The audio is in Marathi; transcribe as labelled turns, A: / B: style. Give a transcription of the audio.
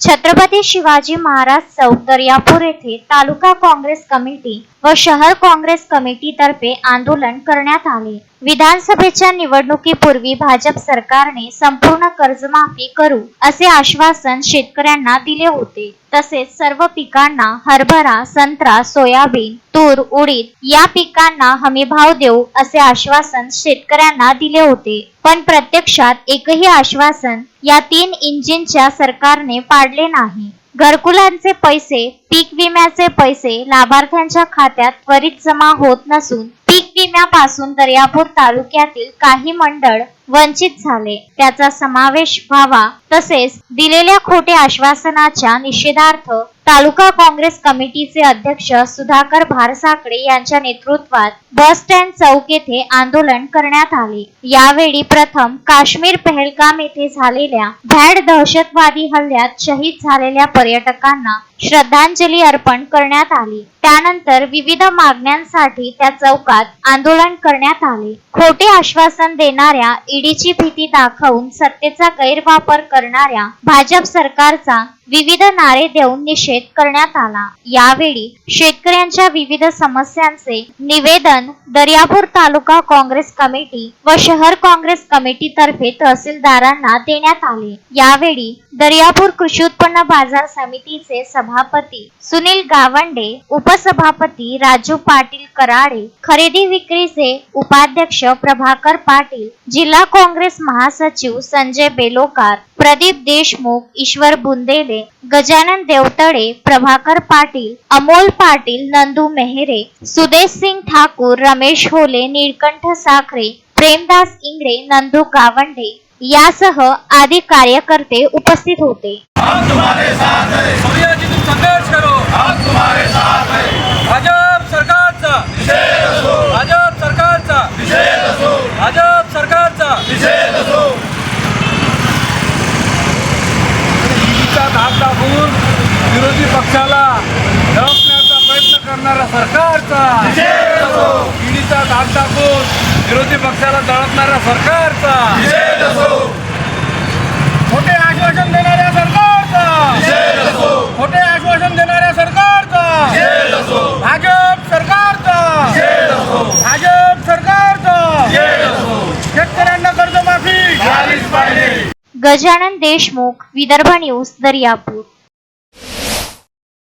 A: छत्रपती शिवाजी महाराज चौक दर्यापूर येथे तालुका काँग्रेस कमिटी व शहर काँग्रेस कमिटीतर्फे आंदोलन करण्यात आले। विधानसभेच्या निवडणुकीपूर्वी भाजप सरकारने संपूर्ण कर्जमाफी करू असे आश्वासन शेतकऱ्यांना दिले होते। तसेच सर्व पिकांना हरभरा, संत्रा, सोयाबीन, तूर, उडीद या पिकांना हमीभाव देऊ असे आश्वासन शेतकऱ्यांना दिले होते। पण प्रत्यक्षात एकही आश्वासन या 3 इंजिनच्या सरकारने पाडले नाही। घरकुलांचे पैसे, पीक विम्याचे पैसे लाभार्थ्यांच्या खात्यात त्वरित जमा होत नसून पीक विम्यापासून दर्यापूर तालुक्यातील काही मंडळ वंचित झाले, त्याचा समावेश व्हावा। तसेच दिलेल्या खोटे आश्वासनाच्या निषेधार्थ तालुका काँग्रेस कमिटीचे अध्यक्ष सुधाकर भारसाकडे यांच्या नेतृत्वात बस स्टँड चौक येथे आंदोलन करण्यात आले। यावेळी प्रथम काश्मीर पहलगाम येथे झालेल्या भ्याड दहशतवादी हल्ल्यात शहीद झालेल्या पर्यटकांना श्रद्धांजली अर्पण करण्यात आली। त्यानंतर विविध मागण्यांसाठी त्या चौकात आंदोलन करण्यात आले। खोटे आश्वासन देणाऱ्या ईडीची भीती दाखवून सत्तेचा गैरवापर करणाऱ्या भाजप सरकारचा विविध नारे देऊन निषेध करण्यात आला। यावेळी शेतकऱ्यांच्या विविध समस्यांचे निवेदन दर्यापूर तालुका काँग्रेस कमिटी व शहर काँग्रेस कमिटीतर्फे तहसीलदारांना देण्यात आले। यावेळी दर्यापूर कृषी उत्पन्न बाजार समितीचे सभापती सुनील गावंडे, उपसभापती राजू पाटील कराडे, खरेदी विक्रीचे उपाध्यक्ष प्रभाकर पाटील, जिल्हा काँग्रेस महासचिव संजय बेलोकार, प्रदीप देशमुख, ईश्वर बुंदेले, गजानन देवतडे, प्रभाकर पाटील, अमोल पाटील, नंदू मेहरे, सुदेश सिंग ठाकूर, रमेश होले, नीलकंठ साखरे, प्रेमदास इंगळे, नंदू गावंडे यासह आदी कार्यकर्ते उपस्थित होते।
B: हम तुम्हारे साथ हैं, सोनिया जी तुम संघर्ष करो, हम तुम्हारे साथ हैं। भाजप सरकारचा निषेध असो, भाजप सरकारचा निषेध असो, भाजप सरकारचा निषेध असो। ईडीचा धाक दाखवून विरोधी पक्षाला दडपण्याचा प्रयत्न करणाऱ्या सरकारचा निषेध असो, ईडीचा धाक दाखवून विरोधी पक्षाला दडपणाऱ्या सरकारचा निषेध असो, खोटे आश्वासन देणाऱ्या सरकारचा निषेध असो, खोटे आश्वासन देणाऱ्या सरकारचा निषेध असो, भाजप सरकारचा निषेध असो, भाजप सरकारचा निषेध असो। शेतकऱ्यांना कर्जमाफी झालीच पाहिजे।
A: गजानन देशमुख, विदर्भ न्यूज, दर्यापूर।